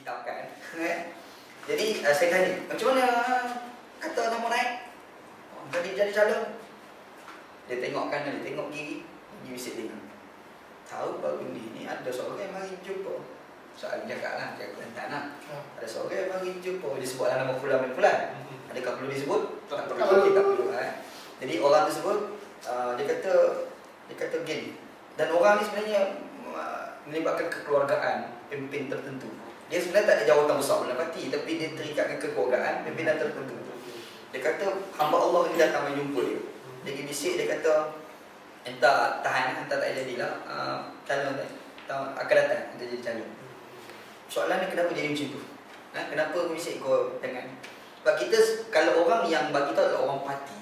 ditetapkan. Jadi saya tanya, macam mana kata nama naik? Tadi jadi calon. Dia tengok kanan, dia tengok kiri, dia bisik dengar. Tahu baru ni ada seorang yang mari jumpa. Soal dia cakap lah, dia Kelantan lah. Ada seorang yang mari jumpa. Dia sebutlah nama Fulan bin Fulan. Adakah perlu disebut? Tak perlu. Jadi orang tersebut dia kata gini. Dan orang ni sebenarnya melibatkan kekeluargaan pemimpin tertentu. Dia sebenarnya tak ada jawatan besar dalam parti, tapi dia terikat dengan kekeluargaan pimpinan tertentu. Dia kata hamba Allah ni datang menjumpa dia. Dia pergi bisik, dia kata entah tahan, entah tak jadilah calon akan datang, entah jadi calon. Soalannya kenapa jadi macam tu? Kenapa bisik kau dengan? Sebab kita, kalau orang yang bagi tahu adalah orang parti,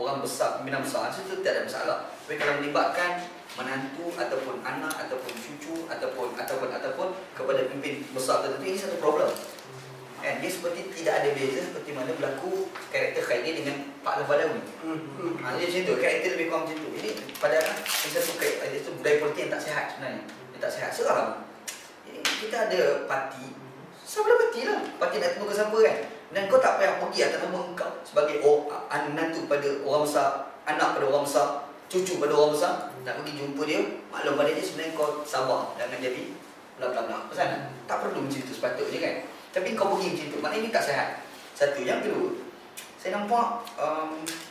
orang besar, pimpinan besar, itu tak ada masalah. Tapi kalau melibatkan menantu ataupun anak ataupun cucu ataupun kepada pemimpin besar tertentu, ini satu problem. Dia seperti tidak ada beza seperti mana berlaku karakter Khairi dengan Pak Al-Badawi. Dia macam tu, karakter lebih kurang macam tu. Ini padahal satu karakter itu budaya politik yang tak sihat sebenarnya. Yang tak sihat. Sekarang kita ada parti, sama parti lah. Parti nak temu ke siapa kan? Dan kau tak payah pergi atas nama kau sebagai menantu pada orang besar, anak pada orang besar, cucu pada orang besar, nak pergi jumpa dia, maklum pada dia sebenarnya kau sabar jangan jadi bla bla bla. Pasal tak perlu macam tu sepatutnya kan. Tapi kau pergi macam tu, maknanya ini tak sihat. Satu. Yang kedua, saya nampak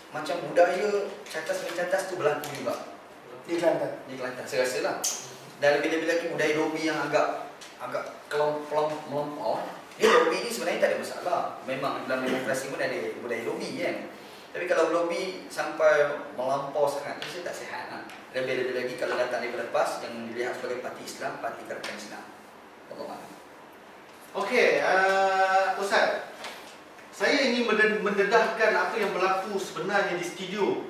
macam budaya catas-mencatas tu berlaku juga Di Kelantan. Di Kelantan, saya rasa lah. Dan lebih-lebih lagi budaya lobby yang agak melampau. Dia lobby ni sebenarnya tak ada masalah. Memang dalam demokrasi pun ada budaya lobby kan. Tapi kalau lobby sampai melampau sangat, itu tak sihat lah. Lebih-lebih lagi kalau datang daripada PAS, yang dilihat sebagai parti Islam, parti Gerakan Islam. Okey, Ustaz, saya ingin mendedahkan apa yang berlaku sebenarnya di studio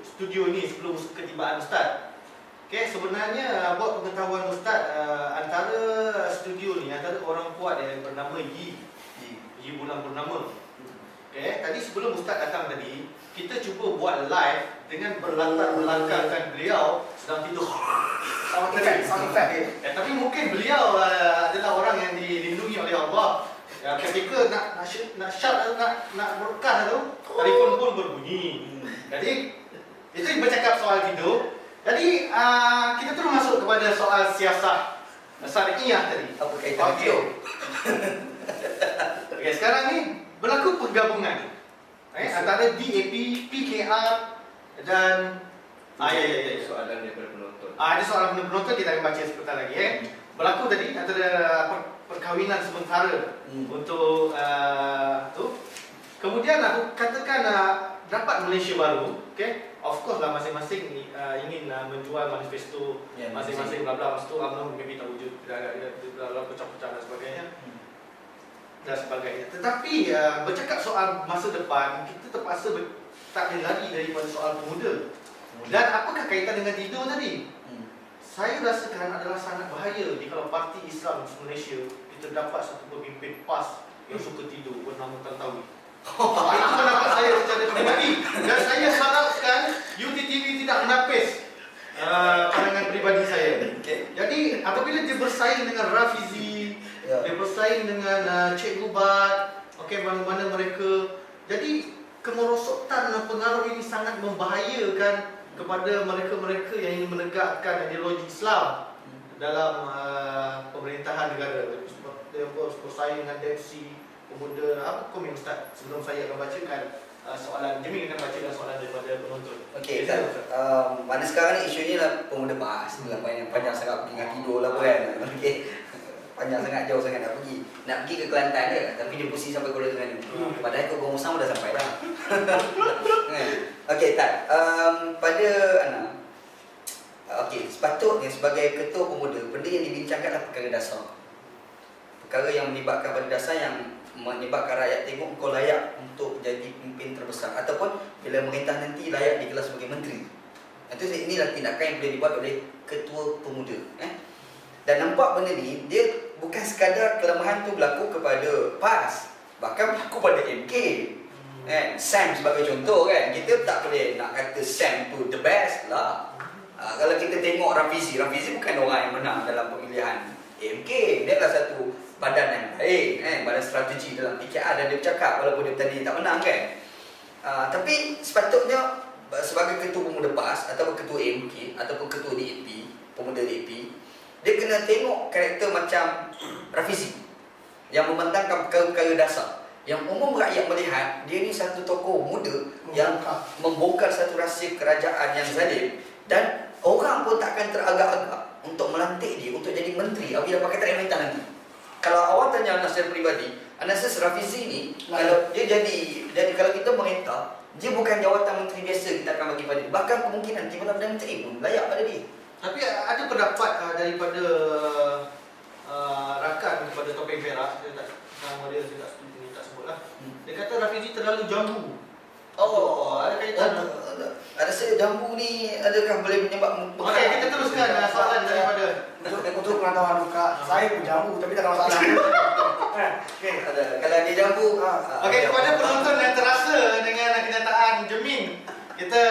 ini sebelum ketibaan Ustaz. Okey, sebenarnya buat pengetahuan Ustaz, antara studio ni, antara orang kuat yang bernama Yi Bulan Purnama. Okey, tadi sebelum Ustaz datang tadi, kita cuba buat live dengan berlatar belakangkan beliau sedang tidur. Sound effect. Tapi mungkin beliau adalah orang yang dilindungi oleh Allah. Ketika nak berkah tu, telefon pun berbunyi. Jadi itu bercakap soal tidur. Jadi kita terus masuk kepada soal siasah syariah tadi. Apa kaitan tidur? Okey, sekarang ni berlaku penggabungan antara DAP, PKR dan soalan daripada penonton. Ada soalan penonton, kita akan baca sebentar lagi Berlaku tadi antara perkahwinan sementara untuk tu. Kemudian aku katakan dapat Malaysia baru, okey. Of course lah masing-masing ingin menjual manifesto masing-masing bla bla, lepas tu UMNO maybe tak wujud, dalam pecah-pecah dan sebagainya. Tetapi bercakap soal masa depan, kita terpaksa tak boleh lari daripada soal pemuda. Dan apakah kaitan dengan tidur tadi? Saya rasakan adalah sangat bahaya jika parti Islam Malaysia kita dapat satu pemimpin PAS yang suka tidur bernama Tantawi. Itu pendapat saya secara peribadi, dan saya harapkan UTTV tidak menapis pandangan peribadi saya. Jadi apabila dia bersaing dengan Rafizi, dia bersaing dengan Cikgu Bat, mana-mana mereka, jadi kemerosotan pengaruh ini sangat membahayakan kepada mereka-mereka yang ingin menegakkan ideologi Islam dalam pemerintahan negara. Dia bersaing dengan Dempsey, pemuda. Apa komen Ustaz sebelum saya akan bacakan soalan? Jamil akan bacakan soalan daripada penonton. Okey, mana sekarang ni isu ni lah pemuda PAS. Panjang sangat pergi dengan tidur lah kan. Okey. Panjang sangat, jauh sangat nak pergi ke Kelantan je, tapi dia pusing sampai Kuala Terengganu. Padahal kau Gong Musang dah sampai dah. Okey, tak. Pada sepatutnya sebagai ketua pemuda, benda yang dibincangkanlah perkara dasar. Perkara yang melibatkan pada dasar, yang menyebabkan rakyat tengok kau layak untuk jadi pemimpin terbesar, ataupun bila merintah nanti layak digelar sebagai menteri. Inilah tindakan yang boleh dibuat oleh ketua pemuda. Dan nampak benda ni, dia bukan sekadar kelemahan tu berlaku kepada PAS, bahkan berlaku pada MK. Sam sebagai contoh kan, kita tak boleh nak kata Sam tu the best lah. Kalau kita tengok Rafizi bukan orang yang menang dalam pemilihan MK. Dia adalah satu badan yang baik, badan strategi dalam PKR dan dia bercakap walaupun dia tadi tak menang kan. Tapi sepatutnya sebagai ketua pemuda PAS atau ketua MK ataupun ketua DAP, pemuda DAP, dia kena tengok karakter macam Rafizi yang membentangkan perkara-perkara dasar. Yang umum rakyat melihat dia ni satu tokoh muda yang membongkar satu rahsia kerajaan yang zalim, dan orang pun takkan teragak-agak untuk melantik dia untuk jadi menteri apabila pakai tarik mental nanti. Kalau awak tanya Anas secara peribadi, Anas Rafizi ni kalau dia jadi kalau kita merintah, dia bukan jawatan menteri biasa kita akan bagi pada dia. Bahkan kemungkinan timbalan Perdana Menteri pun layak pada dia. Tapi ada pendapat daripada rakan kepada Topeng Perak, saya tak nama dia, saya tak sebutlah. Dia kata Rafizi terlalu jambu. Ada kaitan. Ada saya jambu ni adakah boleh menyebabkan. Okey, kita teruskan soalan daripada Untuk pengetahuan Kak, saya pun jambu tapi tak ada masalah. Okey. Kalau dia jambu. Okey, kepada penonton yang terasa dengan kenyataan Jemin, kita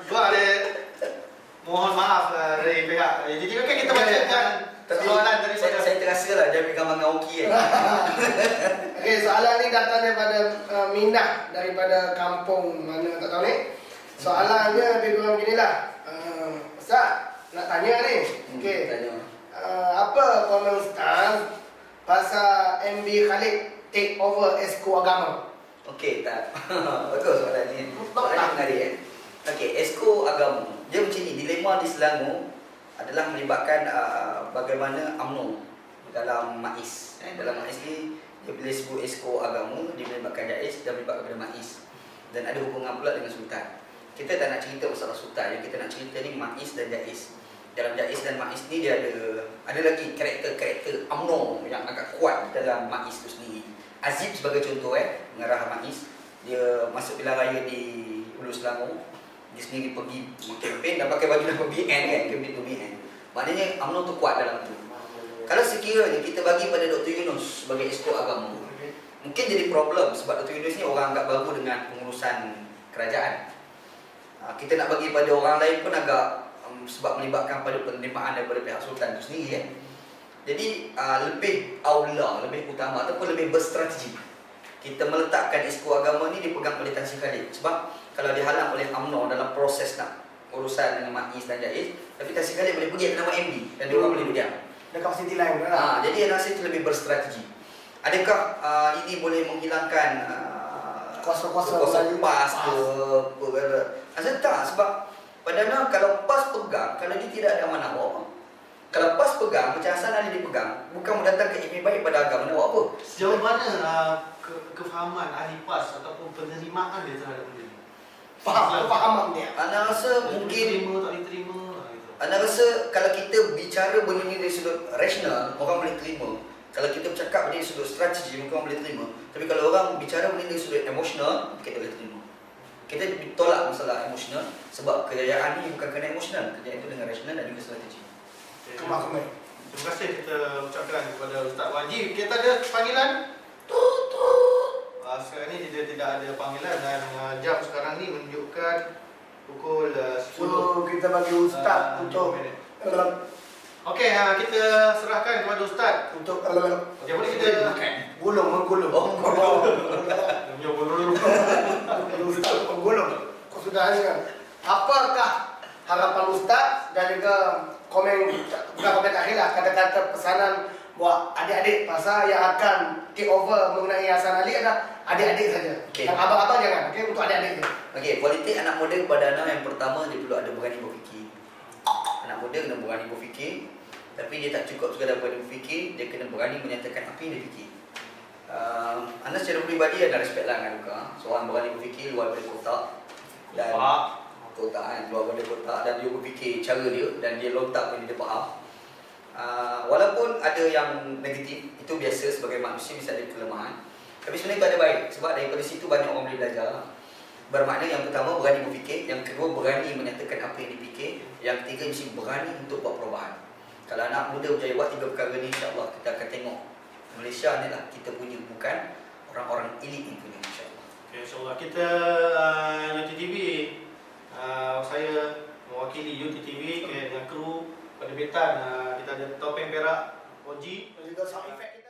buat mohon maaf dari pihak JTV. Okey, kita bacakan soalan daripada saya terasa lah dia ambil gambar dengan Oki kan. Okey, soalan ni datang daripada Minah daripada kampung mana tak tahu ni. Soalannya lebih kurang beginilah. Ustaz, nak tanya ni. Okey. Apa komen Ustaz pasal MB Khalid take over Esko Agama? Okey, tak. Bagus soalan ni. Soalan menarik. Okey, Esko Agama. Dia macam ni, dilema di Selangor adalah melibatkan bagaimana UMNO dalam MAIS. Dalam MAIS ni dia boleh sebut Esko Agama, dia melibatkan JAIS dan melibatkan kepada MAIS. Dan ada hubungan pula dengan Sultan. Kita tak nak cerita masalah Sultan, yang kita nak cerita ni MAIS dan JAIS. Dalam JAIS dan MAIS ni dia ada lagi karakter-karakter UMNO yang agak kuat dalam MAIS tu sendiri. Azib sebagai contoh pengarah MAIS, dia masuk pilihan raya di Hulu Selangor. Dia sendiri pergi kempen dan pakai baju nama BN kan, kempen tu BN. Maknanya UMNO tu kuat dalam tu. Kalau sekiranya kita bagi pada Dr. Yunus sebagai Esko Agama, mungkin jadi problem sebab Dr. Yunus ni orang agak baru dengan pengurusan kerajaan. Kita nak bagi pada orang lain pun agak sebab melibatkan pada penerimaan daripada pihak Sultan tu sendiri kan. Jadi lebih aula, lebih utama ataupun lebih berstrategi kita meletakkan Esko Agama ni dipegang oleh Tan Sri Khalid. Sebab kalau dihalang oleh UMNO dalam proses nak urusan dengan MAIS dan JAIS, tapi Tan Sri Khalid boleh pergi ke nama MB dan dia orang boleh berdiam. Ada kapasiti lain kan? Jadi yang rasa itu lebih berstrategi. Adakah ini boleh menghilangkan kuasa-kuasa PAS ke apa? Rasa tak, sebab padahal kalau PAS pegang, kalau dia tidak ada amanah buat apa? Kalau PAS pegang, macam Hasan Ali dipegang, bukan mendatangkan imej baik pada agama, nak buat apa? sejauh mana kefahaman ahli PAS ataupun penerimaan dia terhadap benda ni? Kefahaman dia. Anda rasa mungkin diterima tak diterima gitu. Anda rasa kalau kita bicara benda ni dari sudut rasional, orang boleh terima. Kalau kita bercakap dari sudut strategi, mungkin orang boleh terima. Tapi kalau orang bicara benda dari sudut emosional, kita boleh terima. Kita tolak masalah emosional sebab kejayaan ni bukan kerana emosional, kejayaan itu dengan rasional dan juga strategi. Kemak-kemak. Terima kasih kita ucapkan kepada Ustaz Wajib. Kita ada panggilan? Sekarang ni dia tidak ada panggilan dan jam sekarang ni menunjukkan pukul 10. So kita bagi Ustaz untuk Okey, kita serahkan kepada Ustaz untuk okey, boleh kita gulung menggulung. Ustaz menggulung. Kesudahannya. Apakah harapan Ustaz dan juga komen bukan komen akhir lah, kata-kata pesanan buat adik-adik pasal yang akan take over mengenai Hasan Ali adalah adik-adik saja. Okey. Dan abang-abang jangan. Okey, untuk adik-adik je. Okey, politik anak muda kepada anak yang pertama dia perlu ada berani berfikir. Anak muda kena berani berfikir, tapi dia tak cukup sekadar berani berfikir, dia kena berani menyatakan apa yang dia fikir. Anda secara peribadi ada respect lah dengan Luka. Seorang berani berfikir luar daripada kotak dan kotak kan, luar daripada kotak, dan dia berfikir cara dia dan dia lontar pun dia faham. Walaupun ada yang negatif, itu biasa, sebagai manusia bisa ada kelemahan. Tapi sebenarnya itu ada baik, sebab daripada situ banyak orang boleh belajar. Bermakna yang pertama berani berfikir, yang kedua berani menyatakan apa yang dipikir, yang ketiga mesti berani untuk buat perubahan. Kalau anak muda berjaya buat tiga perkara ni, insya-Allah kita akan tengok Malaysia ni lah kita punya, bukan orang-orang elit yang punya, insya-Allah. Okay, insya-Allah kita UTTV, saya mewakili UTTV dengan kru penerbitan, kita ada Topeng Perak, Oji Dan juga sound effect.